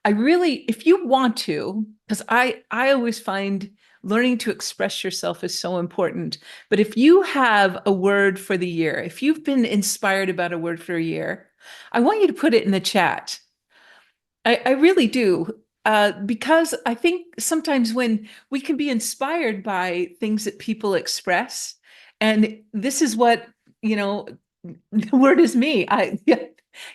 I really, if you want to, because I always find learning to express yourself is so important. But if you have a word for the year, if you've been inspired about a word for a year, I want you to put it in the chat. I really do. Because I think sometimes when we can be inspired by things that people express, and this is what, you know, the word is me. Yeah,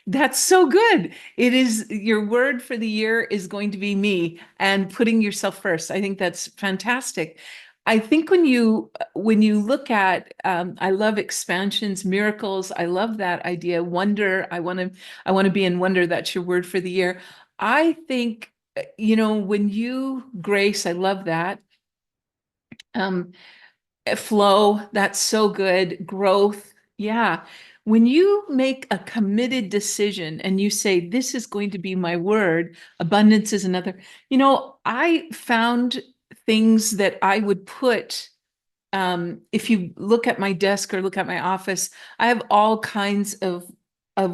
that's so good. It is your word for the year is going to be me and putting yourself first. I think that's fantastic. I think when you look at I love expansions, miracles. I love that idea. Wonder. I want to be in wonder. That's your word for the year. I think when you grace. I love that. Um, Flow, that's so good. Growth, yeah. When you make a committed decision and you say, this is going to be my word, abundance is another. I found things that I would put, if you look at my desk or look at my office, I have all kinds of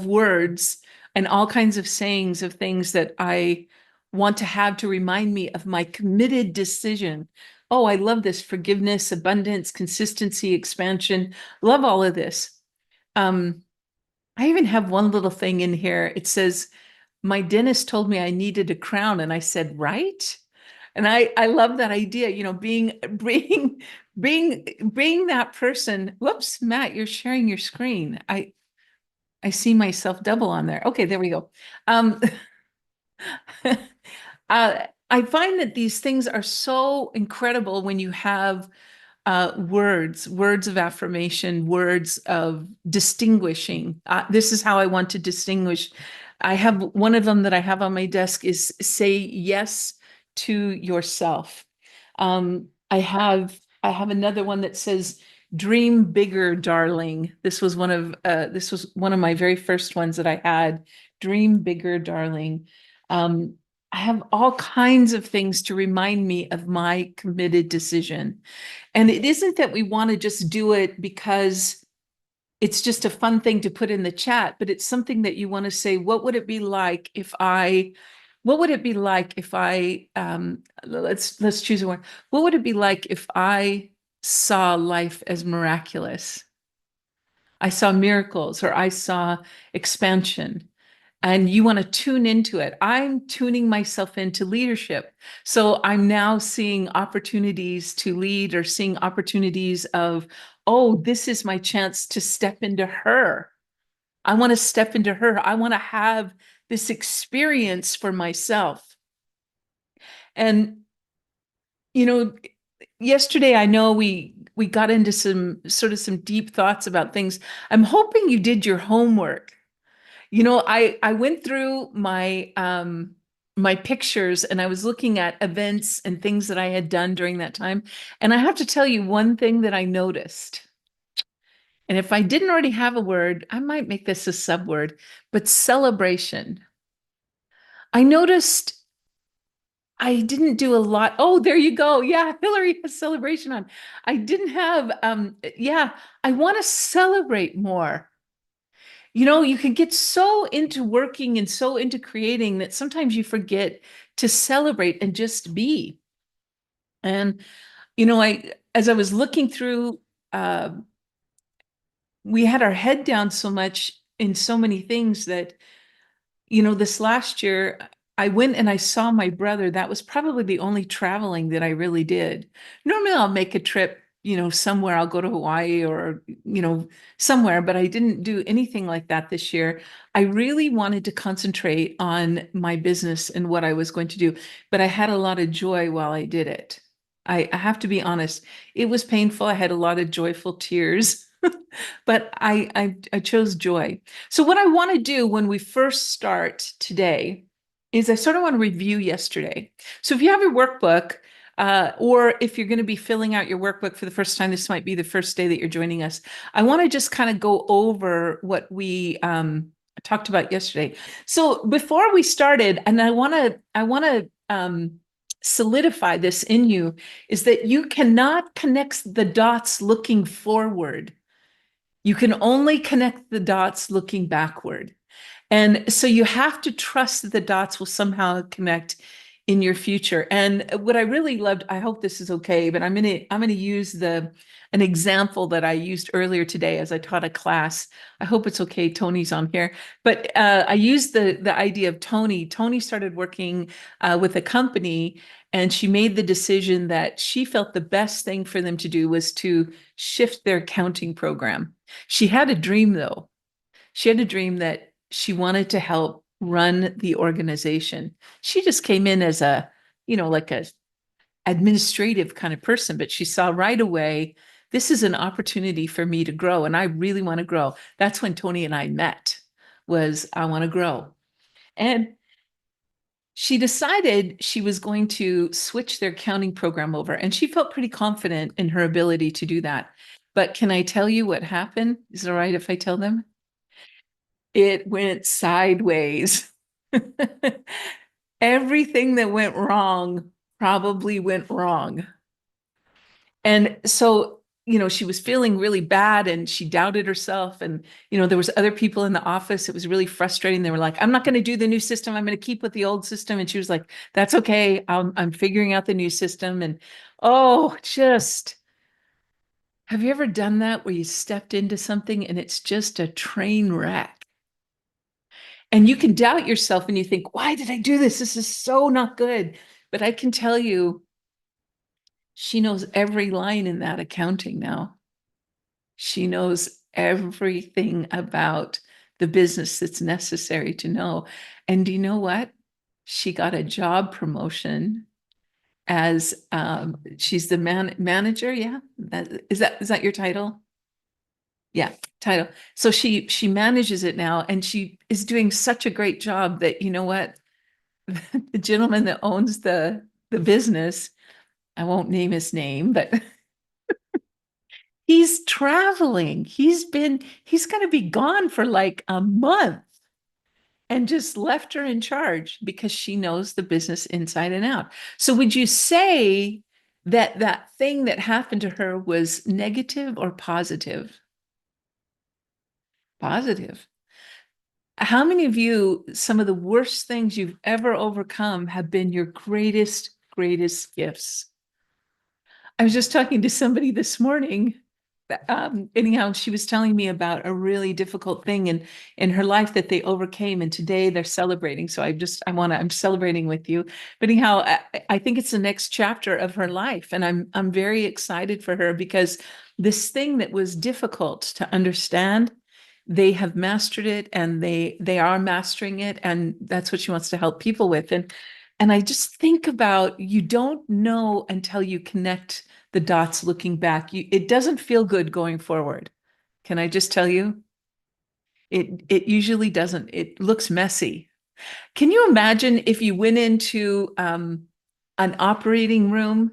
words and all kinds of sayings of things that I want to have to remind me of my committed decision. Oh, I love this: forgiveness, abundance, consistency, expansion. Love all of this. Um, I even have one little thing in here. It says, my dentist told me I needed a crown, and I said, right? And I love that idea, being that person. Whoops, Matt, you're sharing your screen. I see myself double on there. Okay, there we go. Um, I find that these things are so incredible when you have words of affirmation, words of distinguishing. This is how I want to distinguish. I have one of them that I have on my desk is say yes to yourself. I have another one that says dream bigger, darling. This was one of my very first ones that I had. Dream bigger, darling. Um, I have all kinds of things to remind me of my committed decision. And it isn't that we want to just do it because it's just a fun thing to put in the chat, but it's something that you want to say, what would it be like if I, let's choose a word. What would it be like if I saw life as miraculous? I saw miracles, or I saw expansion, and you want to tune into it. I'm tuning myself into leadership. So I'm now seeing opportunities to lead, or seeing opportunities of, oh, this is my chance to step into her. I want to step into her. I want to have this experience for myself. And, you know, yesterday I know we got into some deep thoughts about things. I'm hoping you did your homework. I went through my pictures, and I was looking at events and things that I had done during that time. And I have to tell you one thing that I noticed. And if I didn't already have a word, I might make this a subword, but celebration. I noticed I didn't do a lot. Oh, there you go. Yeah, Hillary has celebration on. I didn't have, yeah, I want to celebrate more. You can get so into working and so into creating that sometimes you forget to celebrate and just be. And, as I was looking through, uh, we had our head down so much in so many things that, this last year, I went and I saw my brother. That was probably the only traveling that I really did. Normally, I'll make a trip, somewhere. I'll go to Hawaii or, somewhere, but I didn't do anything like that this year. I really wanted to concentrate on my business and what I was going to do, but I had a lot of joy while I did it. I have to be honest. It was painful. I had a lot of joyful tears, but I chose joy. So what I want to do when we first start today is I sort of want to review yesterday. So if you have your workbook, or if you're going to be filling out your workbook for the first time, this might be the first day that you're joining us. I want to just kind of go over what we talked about yesterday. So before we started, and I want to solidify this in you, is that you cannot connect the dots looking forward. You can only connect the dots looking backward. And so you have to trust that the dots will somehow connect in your future. And what I really loved, I hope this is okay, but I'm gonna use the an example that I used earlier today as I taught a class. I hope it's okay. Tony's on here, but I used the idea of Tony. Tony started working with a company, and she made the decision that she felt the best thing for them to do was to shift their accounting program. She had a dream though. She had a dream that she wanted to help run the organization. She just came in as a, like a administrative kind of person, but she saw right away, this is an opportunity for me to grow, and I really want to grow. That's when Tony and I met, was I want to grow. And she decided she was going to switch their accounting program over, and she felt pretty confident in her ability to do that. But can I tell you what happened? Is it all right if I tell them? It went sideways. Everything that went wrong probably went wrong. And so, she was feeling really bad and she doubted herself. And, there was other people in the office. It was really frustrating. They were like, I'm not going to do the new system. I'm going to keep with the old system. And she was like, that's okay. I'm figuring out the new system. And oh, just have you ever done that where you stepped into something and it's just a train wreck? And you can doubt yourself and you think, why did I do this? This is so not good. But I can tell you, she knows every line in that accounting now. She knows everything about the business that's necessary to know. And do you know what? She got a job promotion as she's the manager. Yeah. Is that your title? Yeah, title. So she manages it now, and she is doing such a great job that, you know what? The gentleman that owns the business, I won't name his name, but he's traveling. He's going to be gone for like a month, and just left her in charge because she knows the business inside and out. So would you say that that thing that happened to her was negative or positive? Positive. How many of you, some of the worst things you've ever overcome have been your greatest gifts? I was just talking to somebody this morning. Anyhow, she was telling me about a really difficult thing in her life that they overcame, and today they're celebrating. So I'm celebrating with you. But anyhow, I think it's the next chapter of her life, and I'm very excited for her because this thing that was difficult to understand, they have mastered it, and they are mastering it, and that's what she wants to help people with. And I just think about, you don't know until you connect the dots looking back. It doesn't feel good going forward. Can I just tell you? It usually doesn't. It looks messy. Can you imagine if you went into an operating room,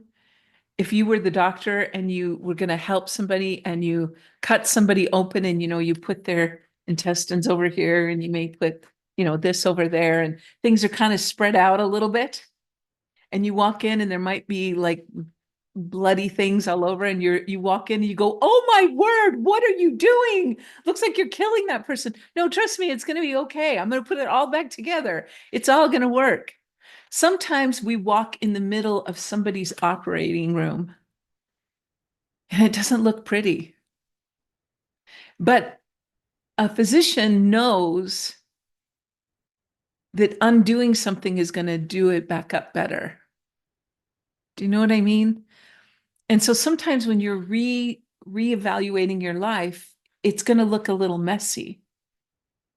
if you were the doctor and you were going to help somebody and you cut somebody open, and you put their intestines over here and you may put this over there, and things are kind of spread out a little bit, and you walk in and there might be like bloody things all over, and you walk in and you go, oh my word, what are you doing? Looks like you're killing that person. No, trust me, it's going to be okay. I'm going to put it all back together. It's all going to work. Sometimes we walk in the middle of somebody's operating room and it doesn't look pretty, but a physician knows that undoing something is going to do it back up better. Do you know what I mean? And so sometimes when you're reevaluating your life, it's going to look a little messy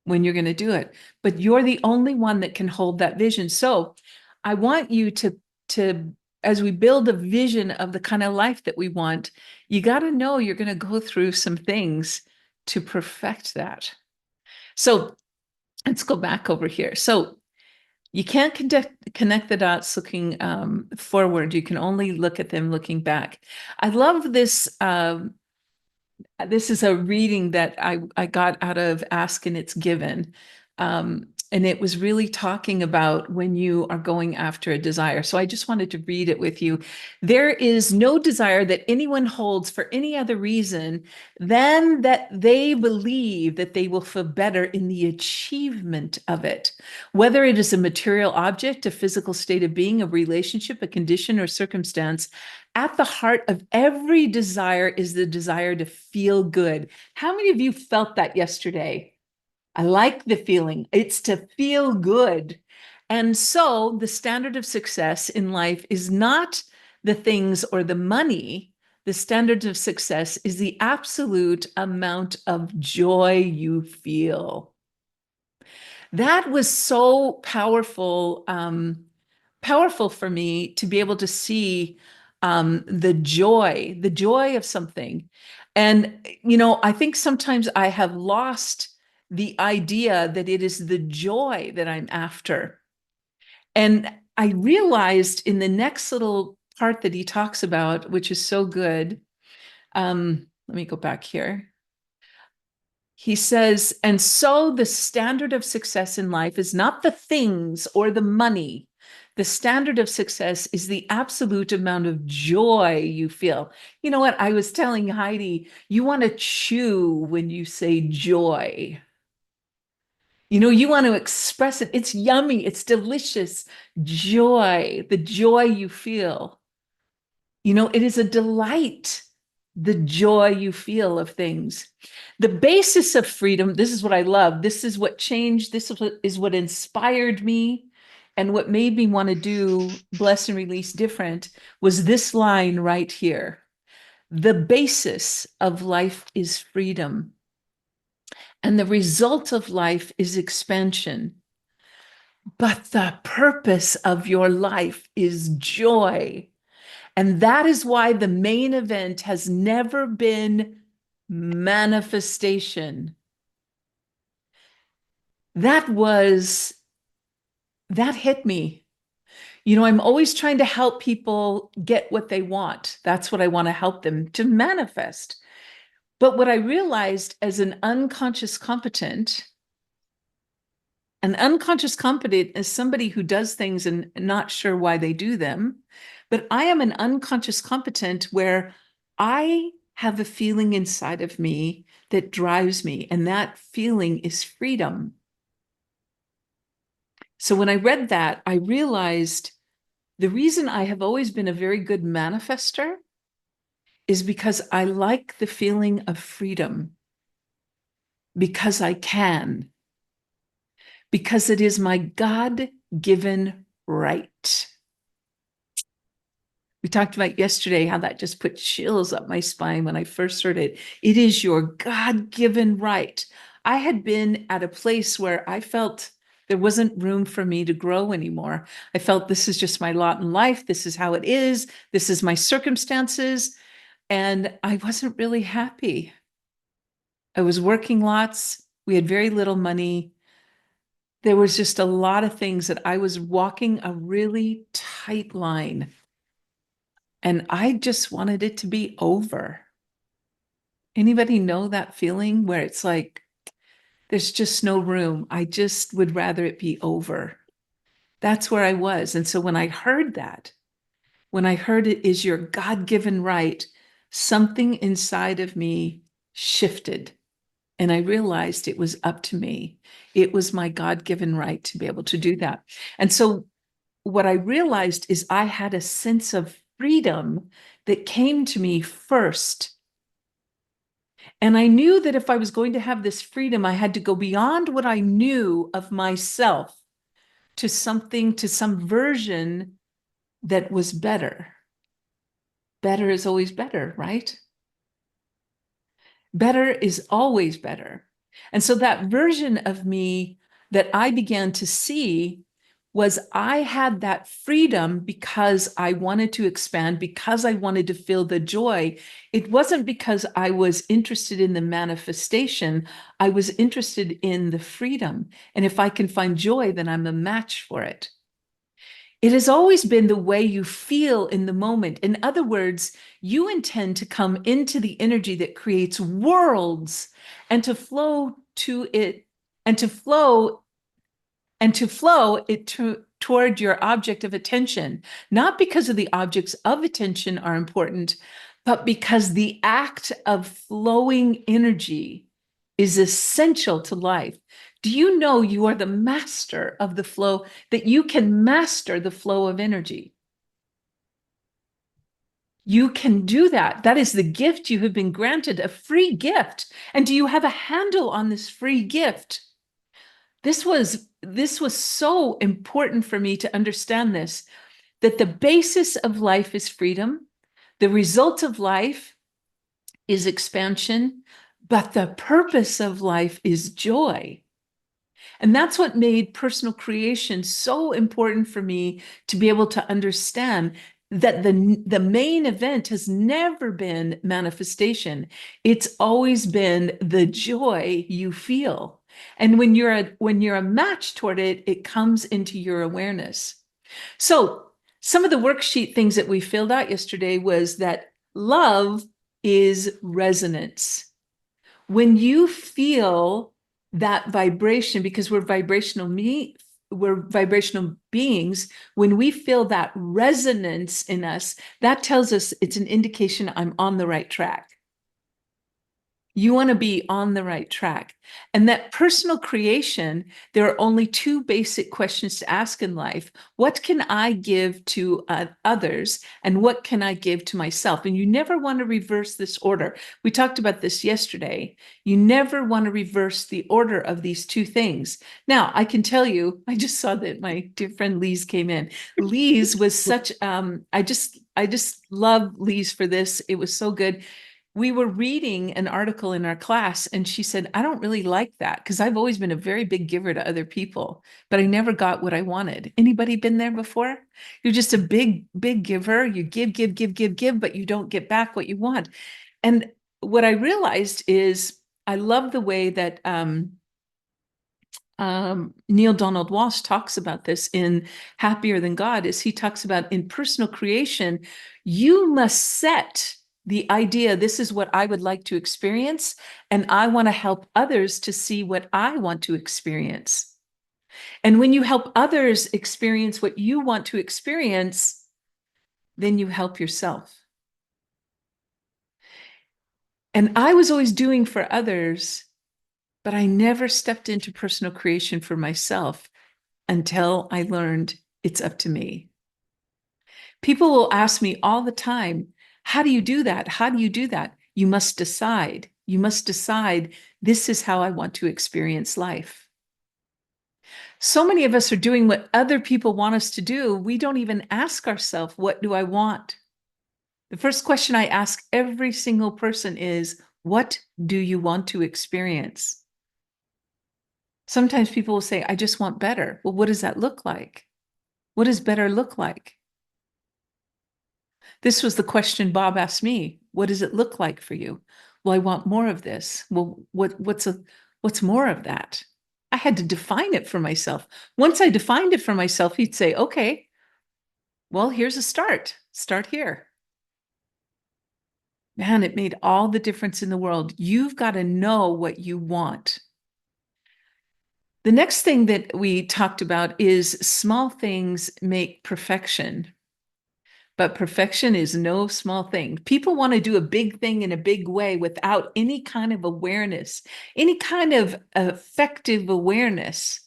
when you're going to do it, but you're the only one that can hold that vision. So I want you to as we build a vision of the kind of life that we want, you got to know you're going to go through some things to perfect that. So let's go back over here. So you can't connect the dots looking forward. You can only look at them looking back. I love this. This is a reading that I got out of Ask and It's Given. and it was really talking about when you are going after a desire. So I just wanted to read it with you. There is no desire that anyone holds for any other reason than that they believe that they will feel better in the achievement of it. Whether it is a material object, a physical state of being, a relationship, a condition, or circumstance, at the heart of every desire is the desire to feel good. How many of you felt that yesterday? I like the feeling. It's to feel good. And so the standard of success in life is not the things or the money. The standard of success is the absolute amount of joy you feel. That was so powerful, powerful for me to be able to see the joy of something. And, I think sometimes I have lost the idea that it is the joy that I'm after. And I realized in the next little part that he talks about, which is so good. Let me go back here. He says, and so the standard of success in life is not the things or the money. The standard of success is the absolute amount of joy you feel. You know what? I was telling Heidi, you want to chew when you say joy. You want to express it. It's yummy. It's delicious. Joy, the joy you feel. It is a delight, the joy you feel of things. The basis of freedom, this is what I love. This is what changed. This is what inspired me. And what made me want to do Bless and Release different was this line right here. The basis of life is freedom. And the result of life is expansion. But the purpose of your life is joy. And that is why the main event has never been manifestation. That hit me. I'm always trying to help people get what they want. That's what I want to help them to manifest. But what I realized as an unconscious competent is somebody who does things and not sure why they do them. But I am an unconscious competent where I have a feeling inside of me that drives me, and that feeling is freedom. So when I read that, I realized the reason I have always been a very good manifester is because I like the feeling of freedom, because I can, because it is my God-given right. We talked about yesterday how that just put chills up my spine when I first heard it. It is your God-given right. I had been at a place where I felt there wasn't room for me to grow anymore. I felt this is just my lot in life. This is how it is. This is my circumstances. And I wasn't really happy. I was working lots. We had very little money. There was just a lot of things that I was walking a really tight line. And I just wanted it to be over. Anybody know that feeling where it's like, there's just no room. I just would rather it be over. That's where I was. And so when I heard that, when I heard it is your God-given right, something inside of me shifted. And I realized it was up to me. It was my God-given right to be able to do that. And so what I realized is I had a sense of freedom that came to me first. And I knew that if I was going to have this freedom, I had to go beyond what I knew of myself to some version that was better. Better is always better, right? Better is always better. And so that version of me that I began to see was I had that freedom because I wanted to expand, because I wanted to feel the joy. It wasn't because I was interested in the manifestation. I was interested in the freedom. And if I can find joy, then I'm a match for it. It has always been the way you feel in the moment. In other words, you intend to come into the energy that creates worlds and to flow to it and to flow and to flow it toward your object of attention, not because of the objects of attention are important, but because the act of flowing energy is essential to life. Do you know you are the master of the flow, that you can master the flow of energy? You can do that. That is the gift you have been granted, a free gift. And do you have a handle on this free gift? This was so important for me to understand this, that the basis of life is freedom. The result of life is expansion, but the purpose of life is joy. And that's what made personal creation so important for me, to be able to understand that the main event has never been manifestation. It's always been the joy you feel. And when you're a match toward it, it comes into your awareness. So some of the worksheet things that we filled out yesterday was that love is resonance. When you feel that vibration, because we're vibrational beings, when we feel that resonance in us, that tells us it's an indication I'm on the right track. You want to be on the right track. And that personal creation, there are only two basic questions to ask in life. What can I give to others? And what can I give to myself? And you never want to reverse this order. We talked about this yesterday. You never want to reverse the order of these two things. Now, I can tell you, I just saw that my dear friend Lise came in. Lise was such, I just love Lise for this. It was so good. We were reading an article in our class, and she said, I don't really like that, because I've always been a very big giver to other people, but I never got what I wanted. Anybody been there before? You're just a big, big giver. You give, but you don't get back what you want. And what I realized is, I love the way that Neil Donald Walsh talks about this in Happier Than God, is he talks about in personal creation, you must set the idea, this is what I would like to experience, and I want to help others to see what I want to experience. And when you help others experience what you want to experience, then you help yourself. And I was always doing for others, but I never stepped into personal creation for myself until I learned it's up to me. People will ask me all the time, how do you do that? How do you do that? You must decide. You must decide, this is how I want to experience life. So many of us are doing what other people want us to do. We don't even ask ourselves, what do I want? The first question I ask every single person is, what do you want to experience? Sometimes people will say, I just want better. Well, what does that look like? What does better look like? This was the question Bob asked me. What does it look like for you? Well, I want more of this. Well, what's more of that? I had to define it for myself. Once I defined it for myself, he'd say, okay, well, here's a start. Start here. Man, it made all the difference in the world. You've got to know what you want. The next thing that we talked about is small things make perfection. But perfection is no small thing. People want to do a big thing in a big way without any kind of awareness, any kind of effective awareness.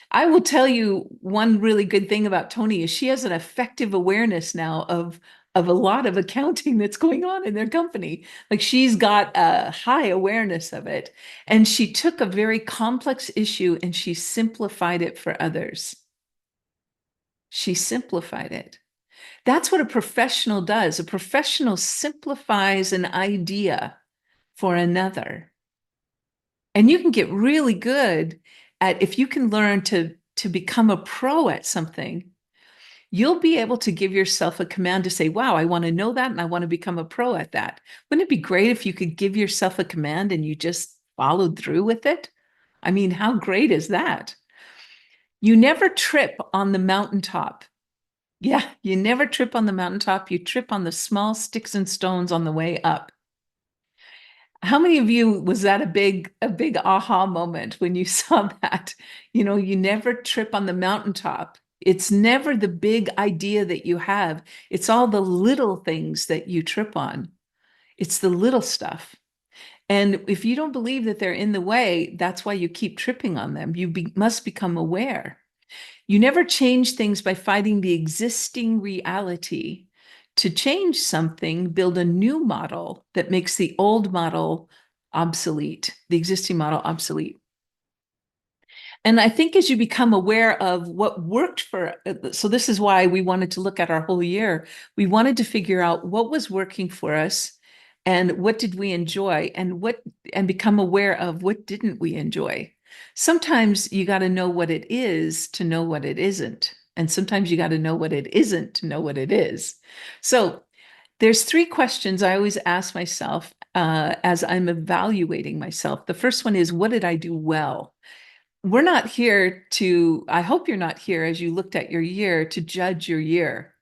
I will tell you one really good thing about Tony is she has an effective awareness now of a lot of accounting that's going on in their company. Like, she's got a high awareness of it. And she took a very complex issue and she simplified it for others. She simplified it. That's what a professional does. A professional simplifies an idea for another. And you can get really good at, if you can learn to become a pro at something, you'll be able to give yourself a command to say, wow, I want to know that and I want to become a pro at that. Wouldn't it be great if you could give yourself a command and you just followed through with it? I mean, how great is that? You never trip on the mountaintop. Yeah, you never trip on the mountaintop. You trip on the small sticks and stones on the way up. How many of you was that a big aha moment when you saw that? You never trip on the mountaintop. It's never the big idea that you have. It's all the little things that you trip on. It's the little stuff. And if you don't believe that they're in the way, that's why you keep tripping on them. Must become aware. You never change things by fighting the existing reality. To change something, build a new model that makes the old model obsolete, the existing model obsolete. And I think as you become aware of what worked so this is why we wanted to look at our whole year. We wanted to figure out what was working for us and what did we enjoy and become aware of what didn't we enjoy. Sometimes you got to know what it is to know what it isn't. And sometimes you got to know what it isn't to know what it is. So there's three questions I always ask myself as I'm evaluating myself. The first one is, what did I do well? We're not here I hope you're not here as you looked at your year to judge your year.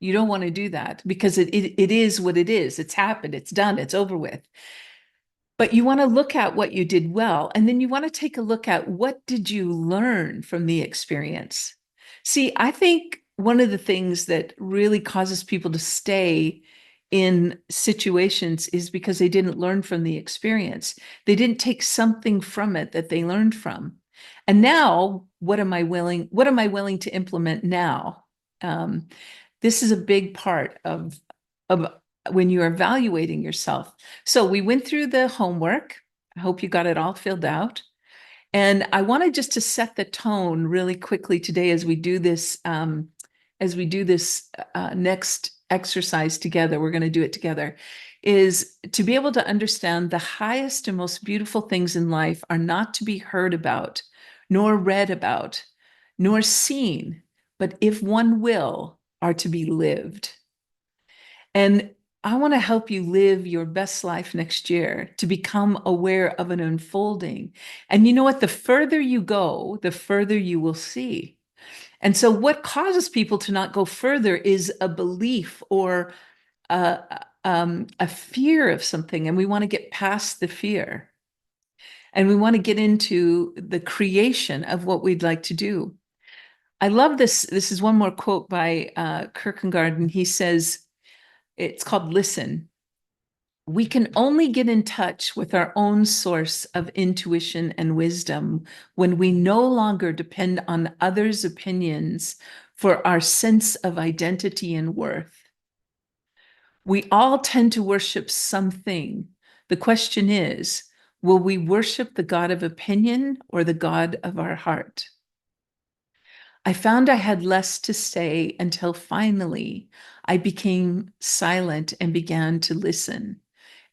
You don't want to do that because it is what it is. It's happened, it's done, it's over with. But you want to look at what you did well, and then you want to take a look at what did you learn from the experience. See, I think one of the things that really causes people to stay in situations is because they didn't learn from the experience. They didn't take something from it that they learned from. And now, what am I willing to implement now? Um, this is a big part of when you're evaluating yourself. So we went through the homework. I hope you got it all filled out. And I wanted just to set the tone really quickly today as we do this next exercise together. We're going to do it together. Is to be able to understand the highest and most beautiful things in life are not to be heard about, nor read about, nor seen, but if one will, are to be lived. And I want to help you live your best life next year to become aware of an unfolding. And you know what? The further you go, the further you will see. And so, what causes people to not go further is a belief or a fear of something. And we want to get past the fear. And we want to get into the creation of what we'd like to do. I love this. This is one more quote by Kierkegaard, and he says, it's called Listen. We can only get in touch with our own source of intuition and wisdom when we no longer depend on others' opinions for our sense of identity and worth. We all tend to worship something. The question is, will we worship the God of opinion or the God of our heart? I found I had less to say until finally I became silent and began to listen.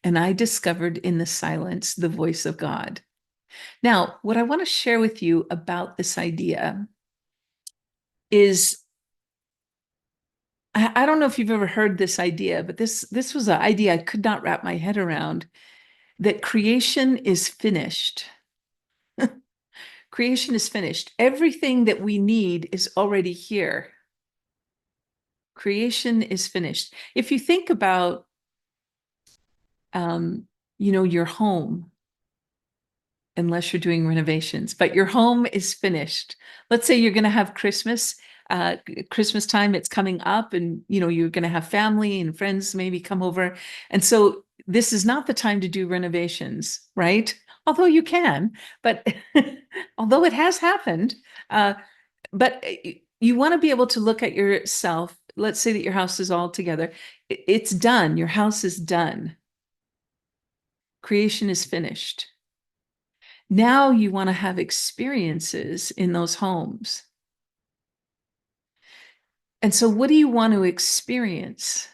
And I discovered in the silence the voice of God. Now, what I want to share with you about this idea is I don't know if you've ever heard this idea, but this was an idea I could not wrap my head around, that creation is finished. Creation is finished. Everything that we need is already here. Creation is finished. If you think about, your home, unless you're doing renovations, but your home is finished. Let's say you're going to have Christmas time, it's coming up, and you're going to have family and friends maybe come over. And so this is not the time to do renovations, right? Although you can, but although it has happened, but you want to be able to look at yourself. Let's say that your house is all together. It's done. Your house is done. Creation is finished. Now you want to have experiences in those homes. And so, what do you want to experience?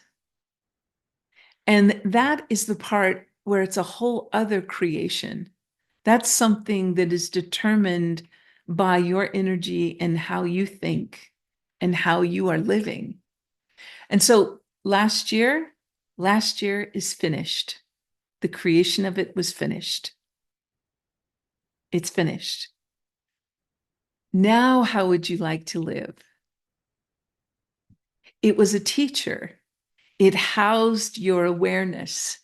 And that is the part where it's a whole other creation. That's something that is determined by your energy and how you think and how you are living. And so, last year is finished. The creation of it was finished. It's finished. Now, how would you like to live? It was a teacher. It housed your awareness.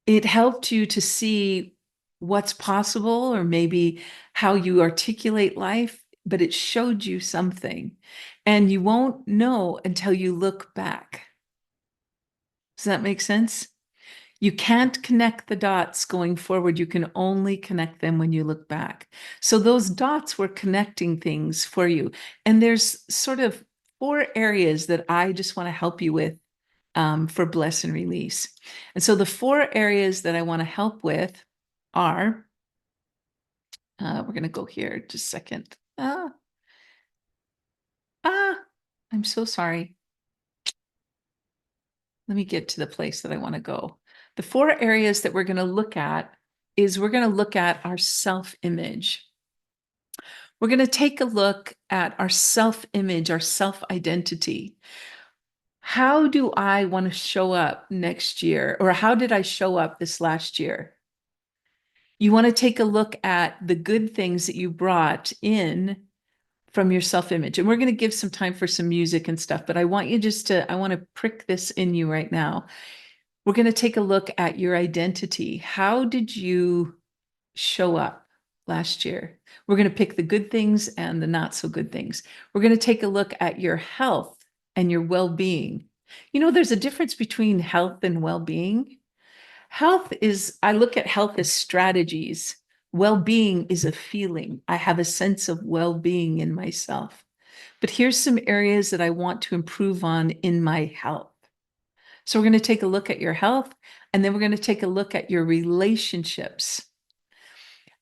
it helped you to see what's possible or maybe how you articulate life, but it showed you something. And you won't know until you look back. Does that make sense? You can't connect the dots going forward. You can only connect them when you look back. So those dots were connecting things for you. And there's sort of four areas that I just want to help you with for bless and release. And so the four areas that I want to help with are, we're going to go here just a second. Ah, I'm so sorry. Let me get to the place that I want to go. The four areas that we're going to look at is we're going to look at our self-image. We're going to take a look at our self-image, our self-identity. How do I want to show up next year? Or how did I show up this last year? You want to take a look at the good things that you brought in from your self-image. And we're going to give some time for some music and stuff, but I want you just to, I want to prick this in you right now. We're going to take a look at your identity. How did you show up last year? We're going to pick the good things and the not so good things. We're going to take a look at your health and your well-being. You know, there's a difference between health and well-being. Health is, I look at health as strategies. Well-being is a feeling. I have a sense of well-being in myself. But here's some areas that I want to improve on in my health. So we're going to take a look at your health, and then we're going to take a look at your relationships.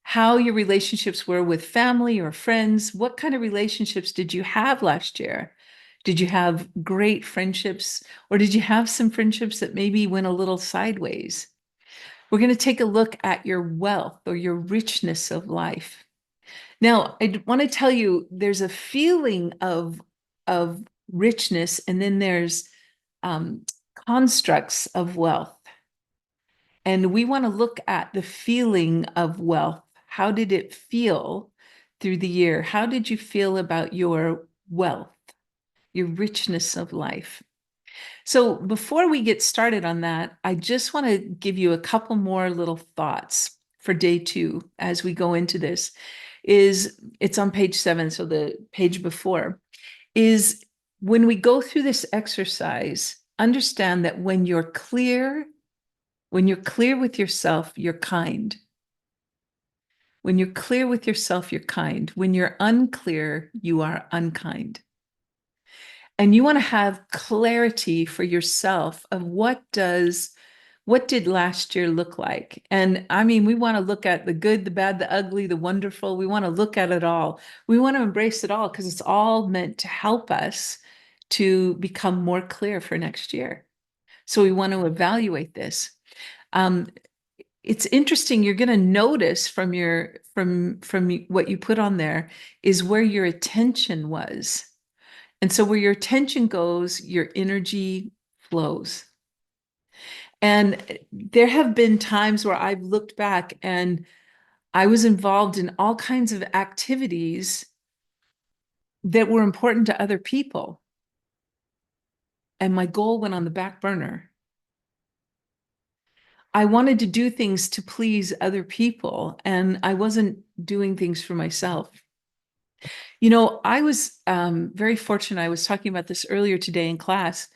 How your relationships were with family or friends. What kind of relationships did you have last year? Did you have great friendships, or did you have some friendships that maybe went a little sideways? We're going to take a look at your wealth or your richness of life. Now, I want to tell you, there's a feeling of richness, and then there's um, constructs of wealth. And we want to look at the feeling of wealth. How did it feel through the year? How did you feel about your wealth, your richness of life? So before we get started on that, I just want to give you a couple more little thoughts for day 2 as we go into this. It's on page 7, so the page before, is when we go through this exercise, understand that when you're clear with yourself, you're kind. When you're clear with yourself, you're kind. When you're unclear, you are unkind. And you want to have clarity for yourself of what did last year look like? And I mean, we want to look at the good, the bad, the ugly, the wonderful. We want to look at it all. We want to embrace it all because it's all meant to help us to become more clear for next year. So we want to evaluate this. It's interesting. You're going to notice from what you put on there is where your attention was. And so where your attention goes, your energy flows. And there have been times where I've looked back and I was involved in all kinds of activities that were important to other people. And my goal went on the back burner. I wanted to do things to please other people, and I wasn't doing things for myself. You know, I was very fortunate. I was talking about this earlier today in class.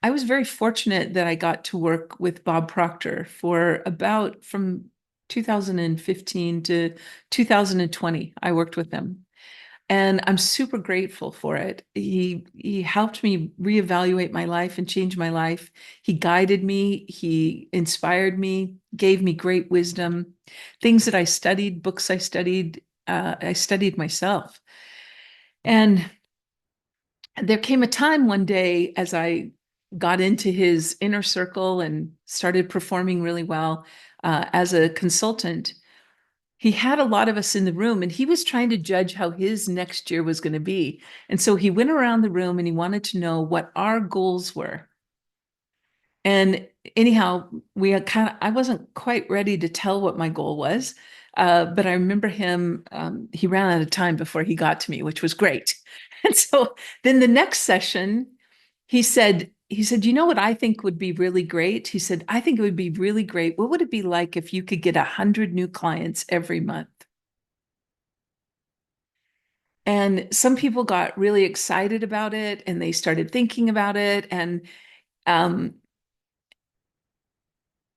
I was very fortunate that I got to work with Bob Proctor for about from 2015 to 2020. I worked with him. And I'm super grateful for it. He helped me reevaluate my life and change my life. He guided me, he inspired me, gave me great wisdom, things that I studied, books I studied myself. And there came a time one day as I got into his inner circle and started performing really well as a consultant. He had a lot of us in the room and he was trying to judge how his next year was going to be. And so he went around the room and he wanted to know what our goals were. And anyhow, I wasn't quite ready to tell what my goal was. But I remember he ran out of time before he got to me, which was great. And so then the next session, he said, he said, you know what I think would be really great? He said, I think it would be really great. What would it be like if you could get 100 new clients every month? And some people got really excited about it and they started thinking about it. And um,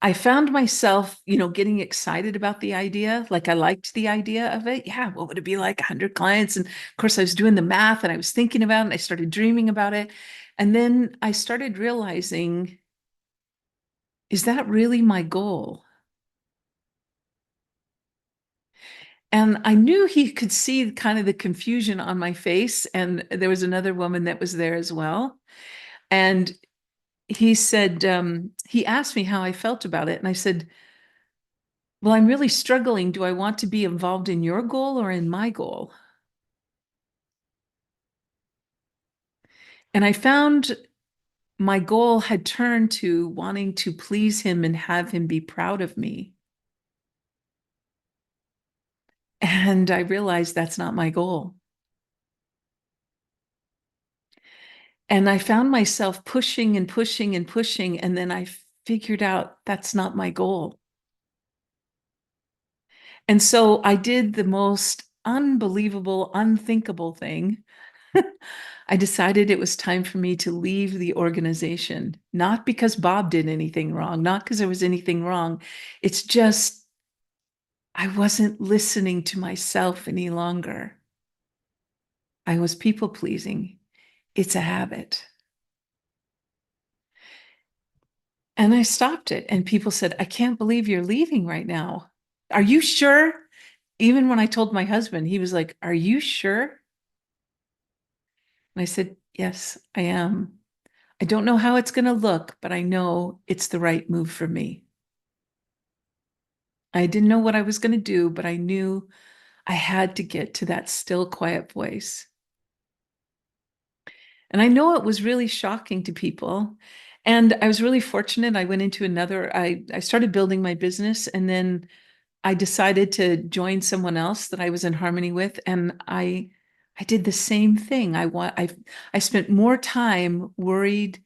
I found myself, getting excited about the idea. Like I liked the idea of it. Yeah, what would it be like 100 clients? And of course, I was doing the math and I was thinking about it and I started dreaming about it. And then I started realizing, is that really my goal? And I knew he could see kind of the confusion on my face. And there was another woman that was there as well. And he said, he asked me how I felt about it. And I said, well, I'm really struggling. Do I want to be involved in your goal or in my goal? And I found my goal had turned to wanting to please him and have him be proud of me. And I realized that's not my goal. And I found myself pushing and pushing and pushing. And then I figured out that's not my goal. And so I did the most unbelievable, unthinkable thing. I decided it was time for me to leave the organization, not because Bob did anything wrong, not because there was anything wrong. It's just I wasn't listening to myself any longer. I was people pleasing. It's a habit. And I stopped it. And people said, I can't believe you're leaving right now. Are you sure? Even when I told my husband, he was like, are you sure? And I said, yes, I am. I don't know how it's going to look, but I know it's the right move for me. I didn't know what I was going to do, but I knew I had to get to that still, quiet voice. And I know it was really shocking to people. And I was really fortunate. I went into I started building my business and then I decided to join someone else that I was in harmony with. And I did the same thing. I spent more time worried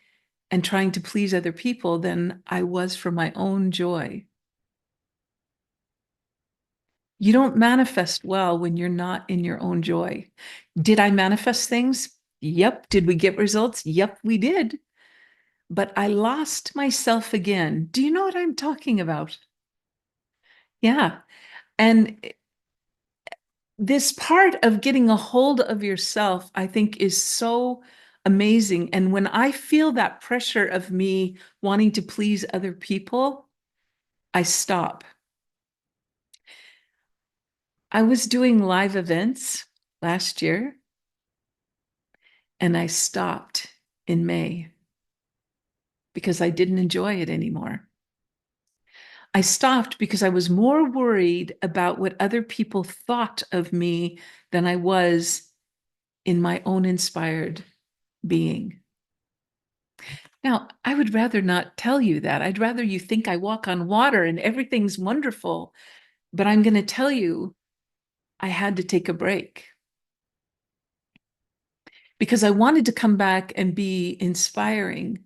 and trying to please other people than I was for my own joy. You don't manifest well when you're not in your own joy. Did I manifest things? Yep. Did we get results? Yep, we did. But I lost myself again. Do you know what I'm talking about? Yeah. And this part of getting a hold of yourself, I think, is so amazing. And when I feel that pressure of me wanting to please other people, I stop. I was doing live events last year and I stopped in May because I didn't enjoy it anymore. I stopped because I was more worried about what other people thought of me than I was in my own inspired being. Now, I would rather not tell you that. I'd rather you think I walk on water and everything's wonderful. But I'm going to tell you, I had to take a break because I wanted to come back and be inspiring.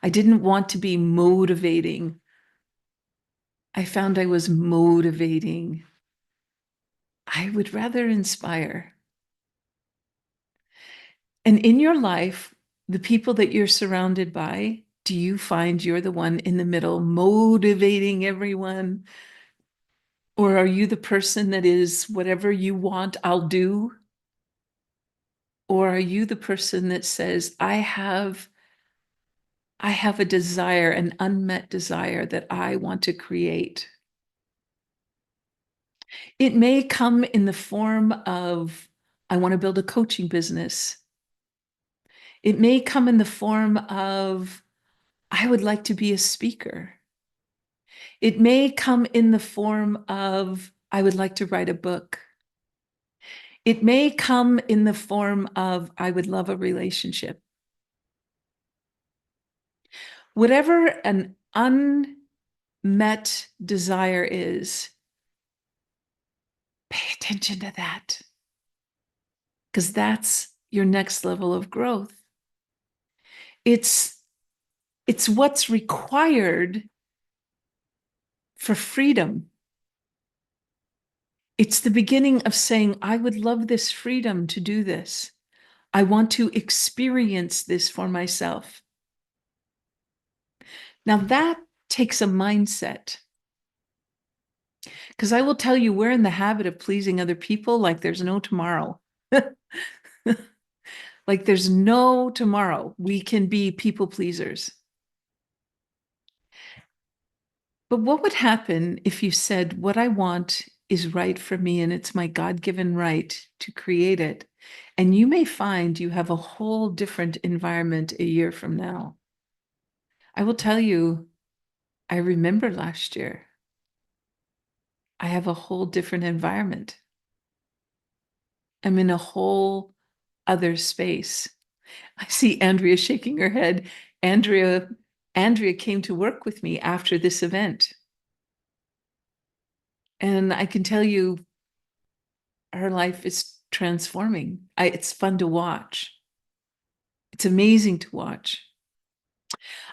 I didn't want to be motivating. I found I was motivating. I would rather inspire. And in your life, the people that you're surrounded by, do you find you're the one in the middle motivating everyone? Or are you the person that is whatever you want, I'll do? Or are you the person that says, I have a desire, an unmet desire that I want to create? It may come in the form of, I want to build a coaching business. It may come in the form of, I would like to be a speaker. It may come in the form of, I would like to write a book. It may come in the form of, I would love a relationship. Whatever an unmet desire is, pay attention to that because that's your next level of growth. It's It's what's required for freedom. It's the beginning of saying, I would love this freedom to do this. I want to experience this for myself. Now that takes a mindset. Because I will tell you, we're in the habit of pleasing other people like there's no tomorrow. Like there's no tomorrow. We can be people pleasers. But what would happen if you said, what I want is right for me and it's my God-given right to create it? And you may find you have a whole different environment a year from now. I will tell you, I remember last year, I have a whole different environment. I'm in a whole other space. I see Andrea shaking her head. Andrea, Andrea came to work with me after this event. And I can tell you her life is transforming. It's fun to watch. It's amazing to watch.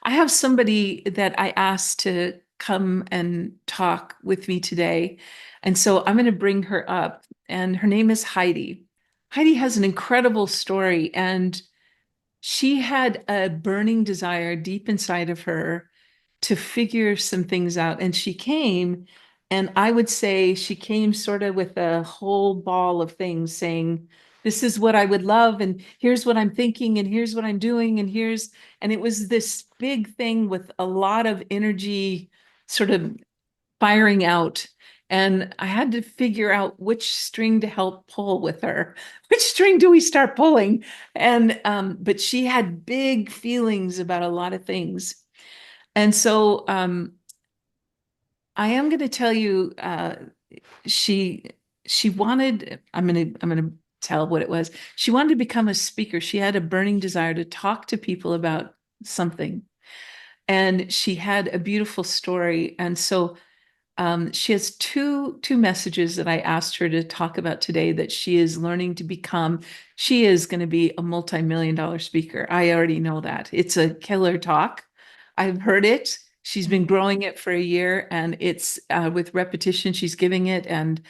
I have somebody that I asked to come and talk with me today. And so I'm going to bring her up, and her name is Heidi. Heidi has an incredible story, and she had a burning desire deep inside of her to figure some things out. And she came, and I would say she came sort of with a whole ball of things saying, this is what I would love, and here's what I'm thinking, and here's what I'm doing, and it was this big thing with a lot of energy sort of firing out. And I had to figure out which string to help pull with her. Which string do we start pulling? And but she had big feelings about a lot of things. And so I am going to tell you, she she wanted. I'm gonna tell what it was. She wanted to become a speaker. She had a burning desire to talk to people about something, and she had a beautiful story. And so she has two messages that I asked her to talk about today that she is learning to become. She is going to be a multi-million-dollar speaker. I already know that. It's a killer talk. I've heard it. She's been growing it for a year, and it's with repetition. She's giving it, and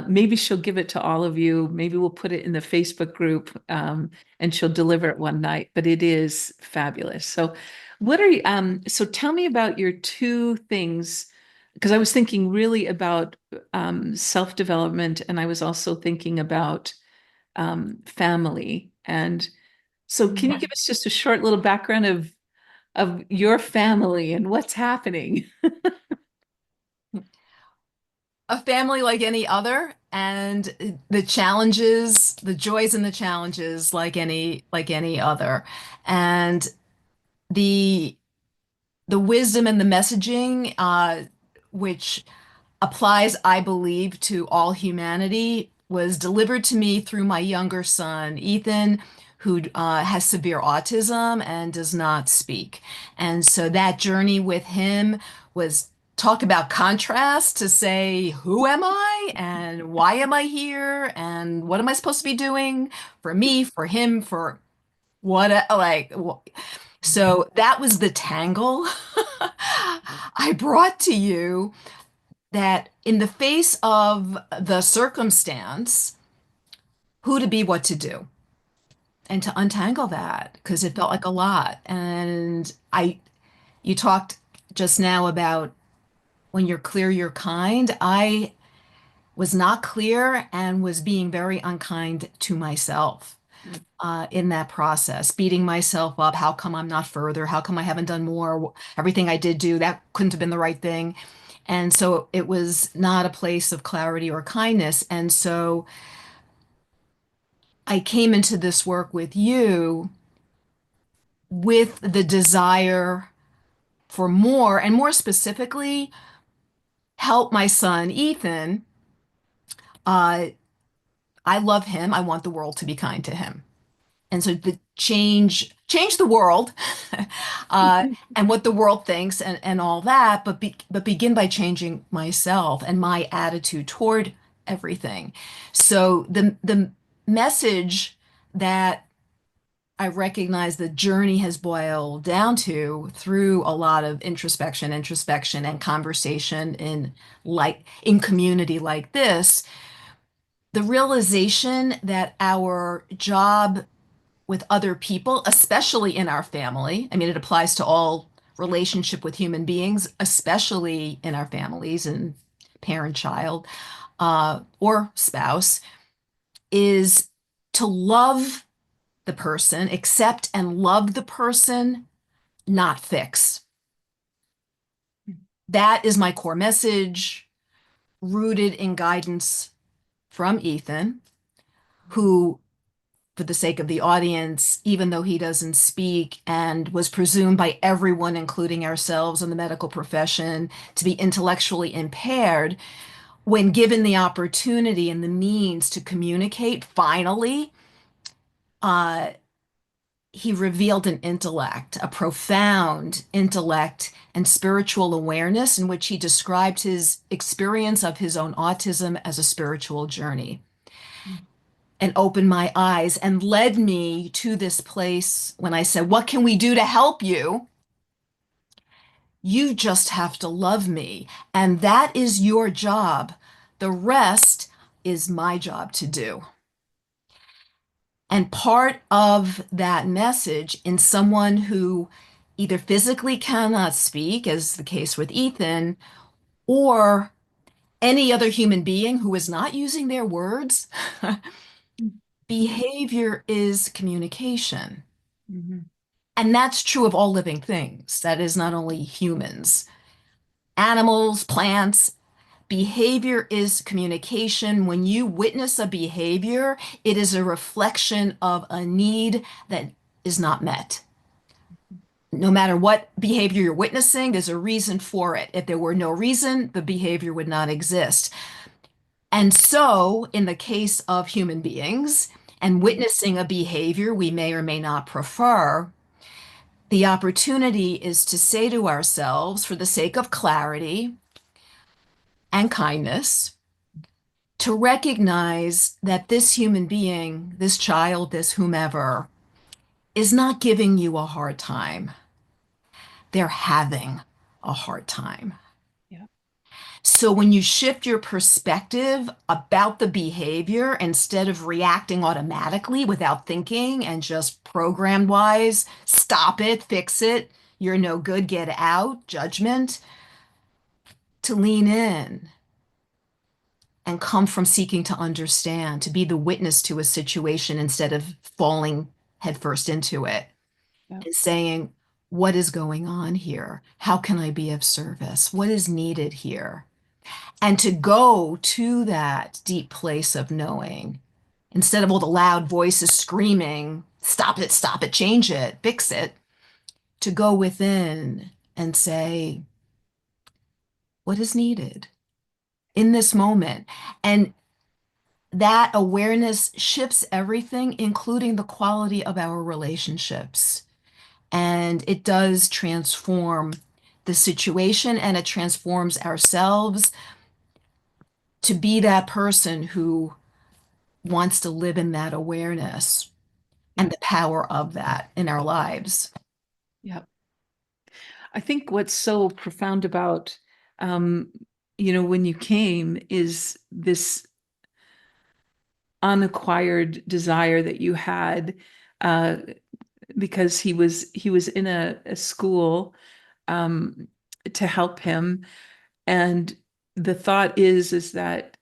maybe she'll give it to all of you. Maybe we'll put it in the Facebook group, and she'll deliver it one night. But it is fabulous. So, what are you? So, tell me about your two things, because I was thinking really about self-development, and I was also thinking about family. And so, can you give us just a short little background of your family and what's happening? A family like any other, and the challenges, the joys and the challenges like any other. And the the wisdom and the messaging, which applies, I believe, to all humanity, was delivered to me through my younger son, Ethan, who has severe autism and does not speak. And so that journey with him was talk about contrast to say, who am I and why am I here and what am I supposed to be doing for me, for him, for what, so that was the tangle I brought to you, that in the face of the circumstance, who to be, what to do, and to untangle that because it felt like a lot. And you talked just now about when you're clear, you're kind. I was not clear and was being very unkind to myself in that process, beating myself up. How come I'm not further? How come I haven't done more? Everything I did do, that couldn't have been the right thing. And so it was not a place of clarity or kindness. And so I came into this work with you with the desire for more, and more specifically, help my son, Ethan. Uh, I love him. I want the world to be kind to him. And so the change the world, uh, and what the world thinks and all that, but begin by changing myself and my attitude toward everything. So the message that I recognize the journey has boiled down to through a lot of introspection, and conversation in community like this, the realization that our job with other people, especially in our family, I mean, it applies to all relationship with human beings, especially in our families and parent child or spouse, is to love the person, accept and love the person, not fix. That is my core message, rooted in guidance from Ethan, who, for the sake of the audience, even though he doesn't speak and was presumed by everyone, including ourselves in the medical profession, to be intellectually impaired, when given the opportunity and the means to communicate, finally, uh, he revealed an intellect, a profound intellect and spiritual awareness in which he described his experience of his own autism as a spiritual journey and opened my eyes and led me to this place when I said, "What can we do to help you? You just have to love me. And that is your job. The rest is my job to do." And part of that message in someone who either physically cannot speak, as the case with Ethan, or any other human being who is not using their words, behavior is communication. Mhm. And that's true of all living things. That is not only humans, animals, plants. Behavior is communication. When you witness a behavior, it is a reflection of a need that is not met. No matter what behavior you're witnessing, there's a reason for it. If there were no reason, the behavior would not exist. And so, in the case of human beings and witnessing a behavior we may or may not prefer, the opportunity is to say to ourselves, for the sake of clarity and kindness, to recognize that this human being, this child, this whomever, is not giving you a hard time. They're having a hard time. Yeah. So when you shift your perspective about the behavior, instead of reacting automatically without thinking and just programmed wise, stop it, fix it, you're no good, get out, judgment, to lean in and come from seeking to understand, to be the witness to a situation instead of falling headfirst into it Yeah. and saying, what is going on here? How can I be of service? What is needed here? And to go to that deep place of knowing instead of all the loud voices screaming, stop it, change it, fix it, to go within and say, what is needed in this moment? And that awareness shifts everything, including the quality of our relationships. And it does transform the situation and it transforms ourselves to be that person who wants to live in that awareness and Yeah. the power of that in our lives. Yeah. I think what's so profound about, um, when you came is this unacquired desire that you had, uh, because he was in a school, um, to help him, and the thought is that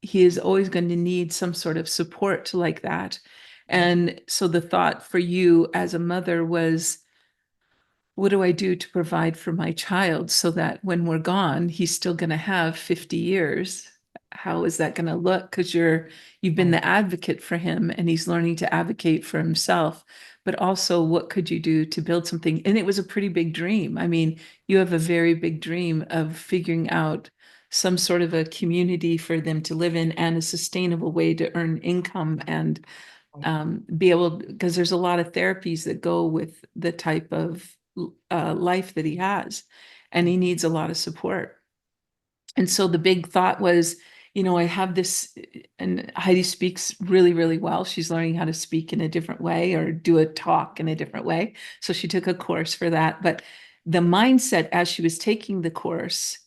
he is always going to need some sort of support like that. And so the thought for you as a mother was, what do I do to provide for my child so that when we're gone, he's still going to have 50 years? How is that going to look? Because you've been Right. the advocate for him and he's learning to advocate for himself. But also, what could you do to build something? And it was a pretty big dream. I mean, you have a very big dream of figuring out some sort of a community for them to live in and a sustainable way to earn income and, be able, because there's a lot of therapies that go with the type of life that he has, and he needs a lot of support. And so the big thought was, I have this, and Heidi speaks really, really well. She's learning how to speak in a different way or do a talk in a different way. So she took a course for that. But the mindset as she was taking the course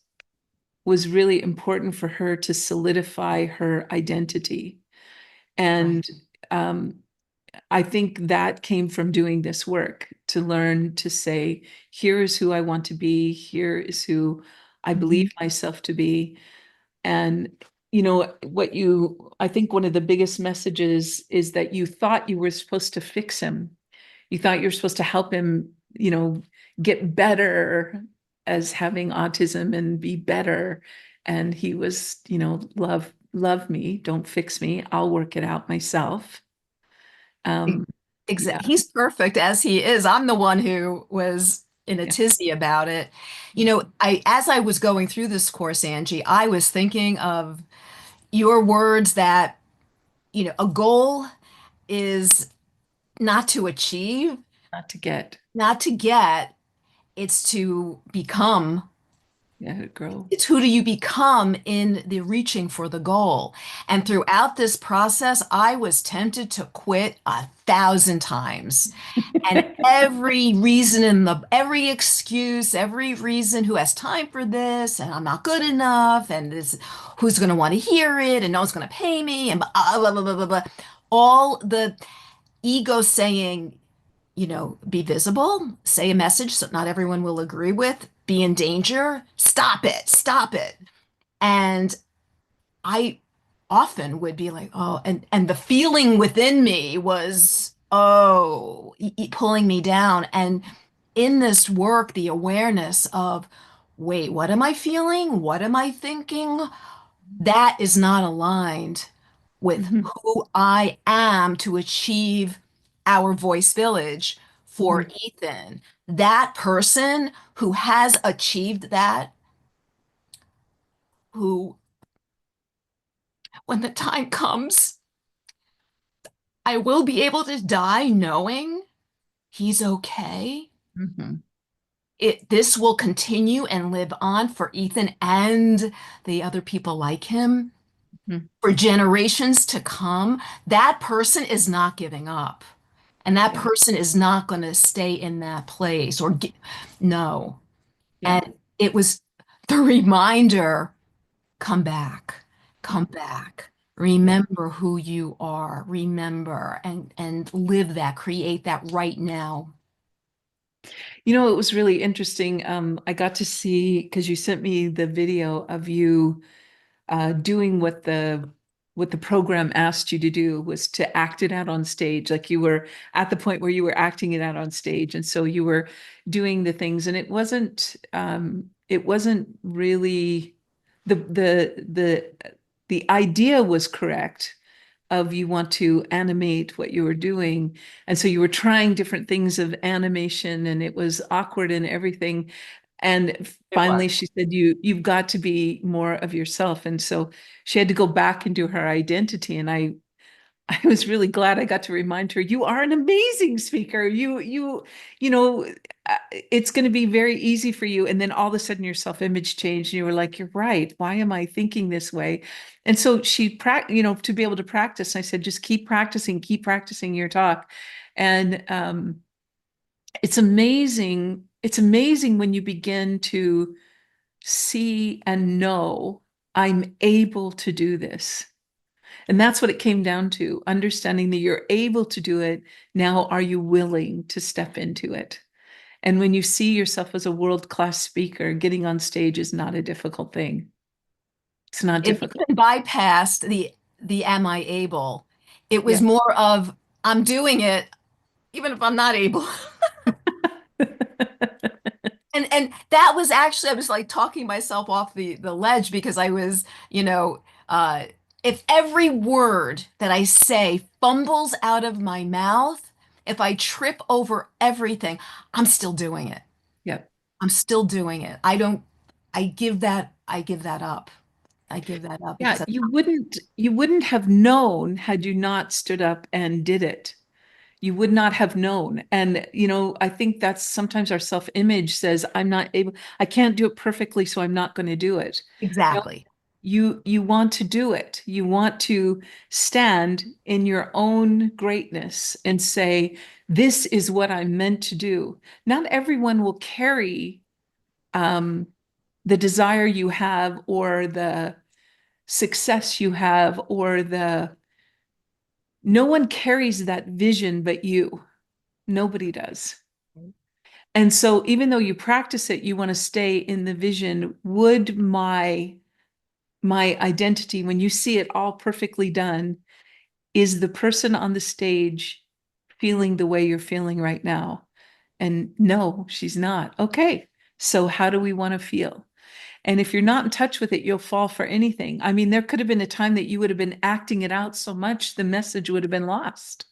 was really important for her to solidify her identity. Right. And um, I think that came from doing this work to learn to say, here is who I want to be, here is who I Mhm. believe myself to be. And I think one of the biggest messages is that you thought you were supposed to fix him. You thought you were supposed to help him, get better as having autism and be better. And he was, love me, don't fix me. I'll work it out myself. Um, yeah, He's perfect as he is. I'm the one who was in a yeah, tizzy about it. As I was going through this course, Angie, I was thinking of your words that, a goal is not to achieve, not to get, not to get, it's to become. yeah, to grow. It's who do you become in the reaching for the goal. And throughout this process, I was tempted to quit 1,000 times. And every excuse, every reason who has time for this, and I'm not good enough, and this who's going to want to hear it, and no one's going to pay me, and blah, blah, blah, blah, blah, blah. All the ego saying, be visible, say a message so not everyone will agree with, be in danger, stop it. And I often would be like, oh, and the feeling within me was, oh, pulling me down. And in this work, the awareness of, wait, what am I feeling? What am I thinking? That is not aligned with Mhm, who I am to achieve our voice village for mhm, Ethan. That person who has achieved that, who, when the time comes, I will be able to die knowing he's okay. mhm, This will continue and live on for Ethan and the other people like him mhm. for generations to come. That person is not giving up. And that Yeah, person is not going to stay in that place no. yeah, And it was the reminder, come back, yeah, come back. yeah. Remember who you are. Remember and live that, create that right now. It was really interesting. I got to see because you sent me the video of you doing what the program asked you to do was to act it out on stage. Like you were at the point where you were acting it out on stage, and so you were doing the things, and it wasn't really the idea was correct of you want to animate what you were doing. And so you were trying different things of animation and it was awkward and everything. And It was. finally she said, you've got to be more of yourself. And so she had to go back into her identity. And I was really glad I got to remind her, you are an amazing speaker. You know, it's going to be very easy for you. And then all of a sudden your self-image changed and you were like, you're right. Why am I thinking this way? And so to be able to practice, I said, just keep practicing your talk. And it's amazing. It's amazing when you begin to see and know I'm able to do this. And that's what it came down to, understanding that you're able to do it. Now, are you willing to step into it? And when you see yourself as a world-class speaker, getting on stage is not a difficult thing. It's not It difficult. even bypassed the am I able. It was Yeah. more of I'm doing it even if I'm not able. And that was actually I was like talking myself off the ledge because I was, if every word that I say fumbles out of my mouth, if I trip over everything, I'm still doing it. Yeah. I'm still doing it. I give that up. I give that up because Yeah. You wouldn't have known had you not stood up and did it. You would not have known. And, I think that's sometimes our self-image says, I'm not able, I can't do it perfectly, so I'm not going to do it. No, exactly. you want to do it. You want to stand in your own greatness and say, this is what I'm meant to do. Not everyone will carry um, the desire you have or the success you have or the no one carries that vision but you. Nobody does. And so even though you practice it, you want to stay in the vision. Would my identity, when you see it all perfectly done, is the person on the stage feeling the way you're feeling right now? And no, she's not. Okay. So how do we want to feel? And if you're not in touch with it, you'll fall for anything. I mean, there could have been a time that you would have been acting it out so much, the message would have been lost.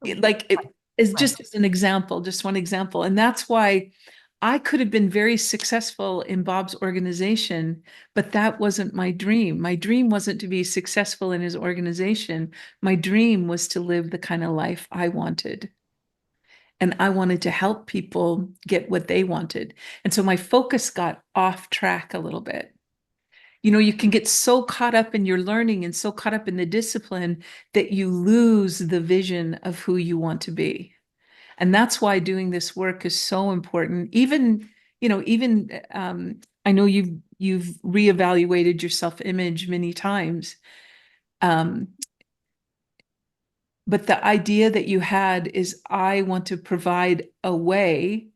Like it is Right. just as an example, just one example. And that's why I could have been very successful in Bob's organization, but that wasn't my dream. My dream wasn't to be successful in his organization. My dream was to live the kind of life I wanted. And I wanted to help people get what they wanted. And so my focus got off track a little bit. You know, you can get so caught up in your learning and so caught up in the discipline that you lose the vision of who you want to be. And that's why doing this work is so important. Even, I know you've reevaluated your self-image many times. Um, but the idea that you had is I want to provide a way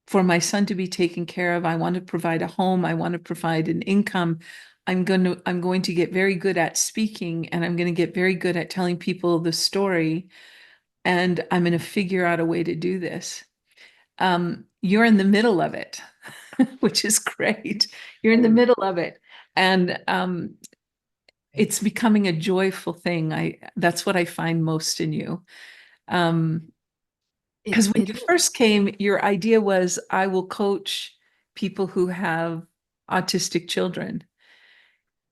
for my son to be taken care of. I want to provide a home. I want to provide an income. I'm going to get very good at speaking and I'm going to get very good at telling people the story. And I'm going to figure out a way to do this. You're in the middle of it, which is great. You're in the middle of it. And it's becoming a joyful thing. That's what I find most in you. Um, because when It you is first came, your idea was I will coach people who have autistic children.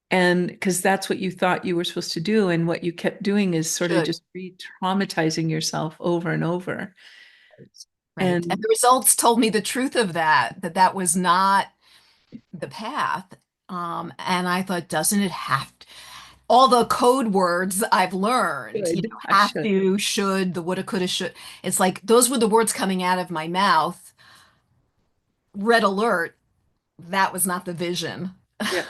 And because that's what you thought you were supposed to do. And what you kept doing is sort of should. just re-traumatizing yourself over and over. Right. And And the results told me the truth of that, that that was not the path. And I thought, doesn't it have to, all the code words I've learned, good, I have should. to, should, the woulda, coulda, should. It's like those were the words coming out of my mouth. Red alert, that was not the vision. Yeah.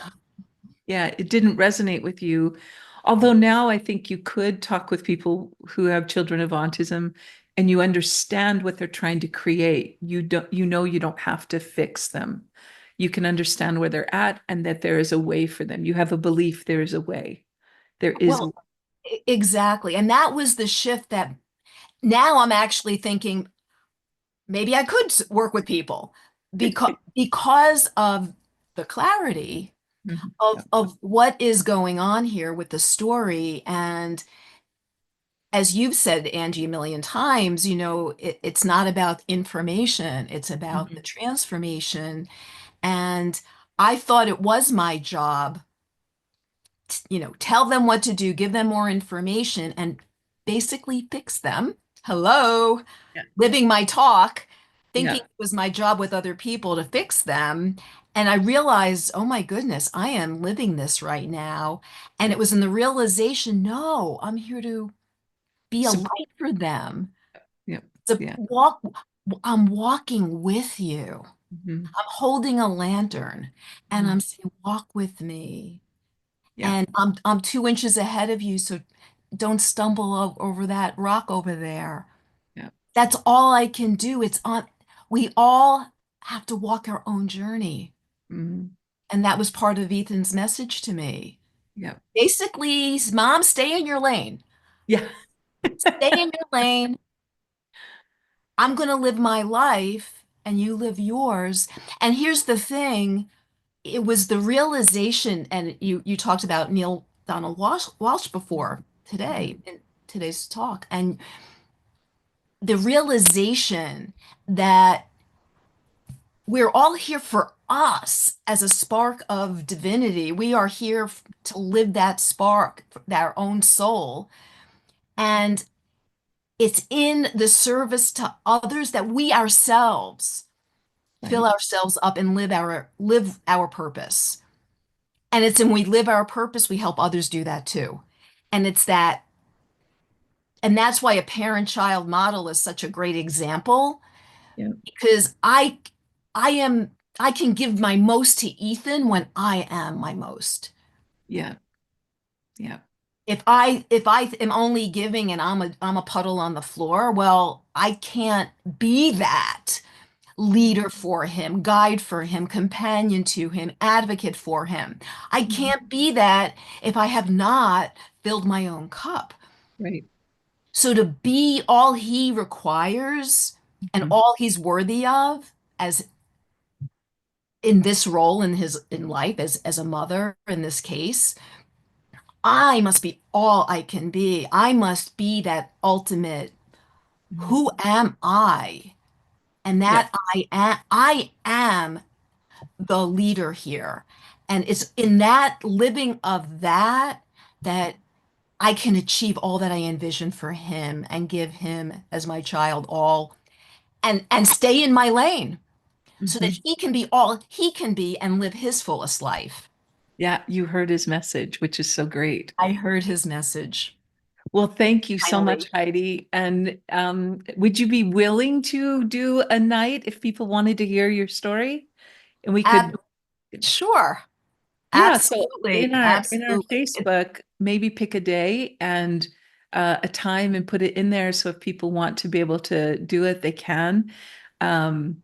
Yeah, it didn't resonate with you. Although now I think you could talk with people who have children of autism and you understand what they're trying to create. You don't have to fix them. You can understand where they're at and that there is a way for them. You have a belief there is a way. There is a Well, exactly. And that was the shift that now I'm actually thinking maybe I could work with people because of the clarity Mhm. Yeah. of what is going on here with the story. And as you've said, Angie, a million times, it's not about information, it's about the Mhm. transformation. And I thought it was my job, tell them what to do, give them more information, and basically fix them. Hello, Yeah. living my talk, thinking Yeah. it was my job with other people to fix them. And I realized, oh my goodness, I am living this right now. And it was in the realization, no, I'm here to be a Support. light for them. Yeah. To Yeah. walk, I'm walking with you. Mhm. I'm holding a lantern and Mhm. I'm saying, walk with me. Yeah. And I'm 2 inches ahead of you, so don't stumble over that rock over there. Yeah. That's all I can do. We all have to walk our own journey. Mhm. And that was part of Ethan's message to me. Yeah. Basically, Mom, stay in your lane. Yeah. Stay in your lane. I'm going to live my life and you live yours. And here's the thing, it was the realization, and you talked about Neil Donald Walsh before Mhm. today in today's talk, and the realization that we're all here for us as a spark of divinity. We are here to live that spark, our own soul. And it's in the service to others that we ourselves fill Right. ourselves up and live our purpose. And it's when we live our purpose, we help others do that too. And it's that, and that's why a parent-child model is such a great example Yeah. because I am, I can give my most to Ethan when I am my most. Yeah. Yeah. If I am only giving and I'm a puddle on the floor, well, I can't be that leader for him, guide for him, companion to him, advocate for him. I Mhm. can't be that if I have not filled my own cup. Right. So to be all he requires and Mhm. all he's worthy of as in this role in his in life as a mother in this case, I must be all I can be. I must be that ultimate Mhm. who am I? And Yeah. that I am the leader here. And it's in that living of that that I can achieve all that I envision for him and give him as my child all and stay in my lane so that Mhm. he can be all he can be and live his fullest life. Yeah. You heard his message, which is so great. I heard his message Well, thank you so much, finally. Heidi. And would you be willing to do a night if people wanted to hear your story? And we Ab could, Sure. yeah. So Absolutely. in our Absolutely. Facebook, maybe pick a day and a time and put it in there. So if people want to be able to do it, they can. Um,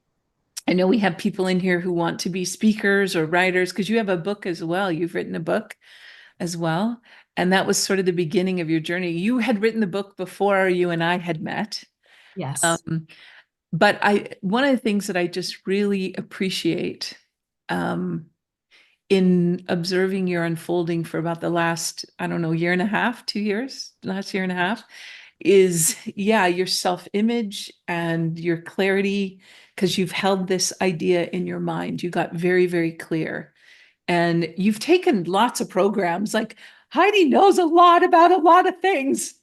I know we have people in here who want to be speakers or writers because you have a book as well. You've written a book as well. And that was sort of the beginning of your journey. You had written the book before you and I had met. Yes. Um, but one of the things that I just really appreciate um, in observing your unfolding for about the last, I don't know, year and a half, 2 years, last year and a half, is yeah, your self-image and your clarity, because you've held this idea in your mind. You got very, very clear. And you've taken lots of programs. Like Heidi knows a lot about a lot of things.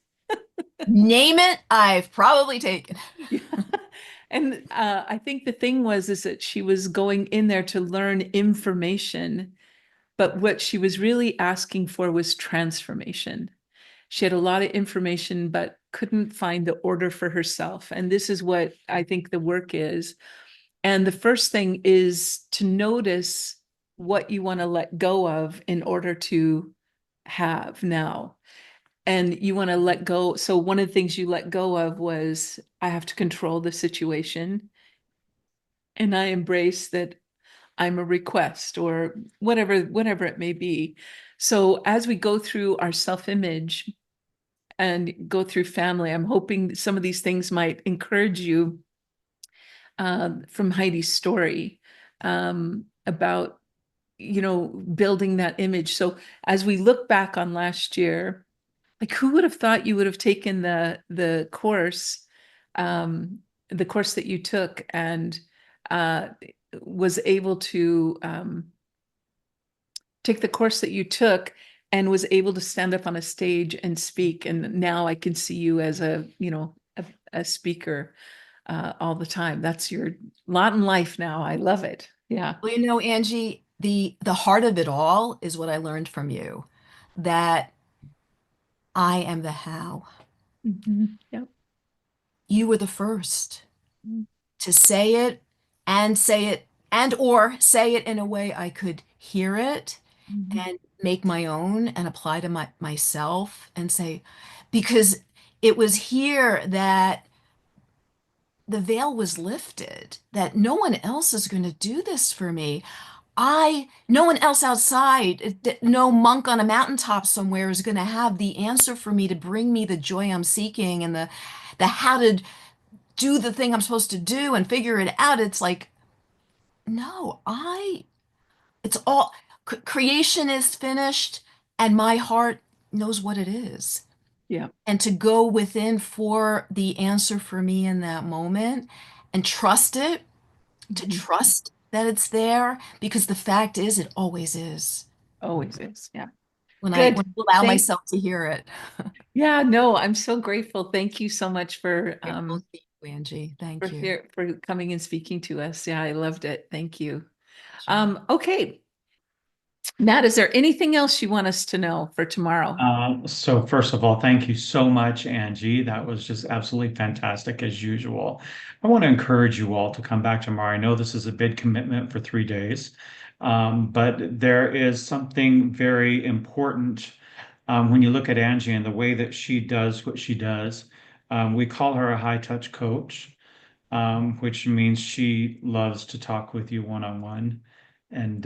Name it, I've probably taken. Yeah. And I think the thing was is that she was going in there to learn information, but what she was really asking for was transformation. She had a lot of information, but couldn't find the order for herself. And this is what I think the work is. And the first thing is to notice what you want to let go of in order to have now. And you want to let go. So one of the things you let go of was I have to control the situation. And I embrace that I'm a request or whatever it may be. So as we go through our self-image and go through family, I'm hoping that some of these things might encourage you from Heidi's story about building that image. So as we look back on last year, like who would have thought you would have taken um, the course that you took and uh, was able to take the course that you took and was able to stand up on a stage and speak. And now I can see you as a speaker all the time. That's your lot in life now. I love it. Yeah. Well, Angie, the heart of it all is what I learned from you, that I am the how. Mhm. Yep. You were the first Mhm. to say it and or say it in a way I could hear it Mhm. and make my own and apply to myself and say, because it was here that the veil was lifted, that no one else is going to do this for me. No one else outside, no monk on a mountaintop somewhere is going to have the answer for me to bring me the joy I'm seeking and the how to do the thing I'm supposed to do and figure it out. It's like, no, it's all, creation is finished and my heart knows what it is. Yeah. And to go within for the answer for me in that moment and trust it, to Mhm. trust that it's there, because the fact is, it always is Always is. Yeah. when Good. I allow Thank. myself to hear it. Yeah. No, I'm so grateful. Thank you so much Grateful to you, Angie. for Thank you. here for coming and speaking to us. Yeah, I loved it. Thank you. Sure. Okay. Matt, is there anything else you want us to know for tomorrow? So first of all, thank you so much, Angie. That was just absolutely fantastic as usual. I want to encourage you all to come back tomorrow. I know this is a big commitment for 3 days, but there is something very important when you look at Angie and the way that she does what she does. We call her a high touch coach, which means she loves to talk with you one on one and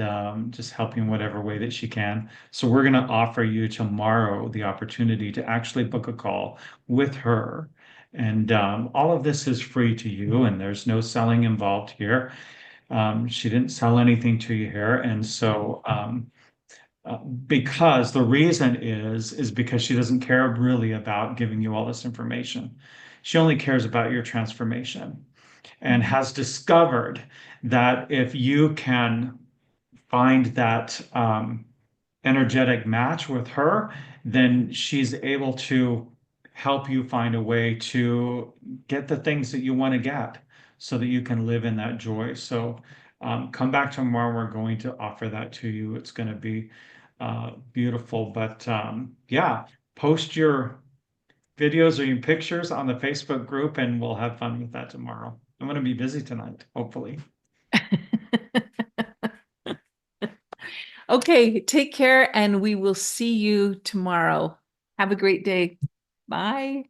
just help you in whatever way that she can. So we're going to offer you tomorrow the opportunity to actually book a call with her. And all of this is free to you, and there's no selling involved here. She didn't sell anything to you here. And so, because the reason is because she doesn't care really about giving you all this information. She only cares about your transformation and has discovered that if you can find that energetic match with her, then she's able to help you find a way to get the things that you want to get so that you can live in that joy. So come back tomorrow. We're going to offer that to you. It's going to be beautiful. But yeah, post your videos or your pictures on the Facebook group and we'll have fun with that tomorrow. I'm going to be busy tonight, hopefully. Okay, take care and we will see you tomorrow. Have a great day. Bye.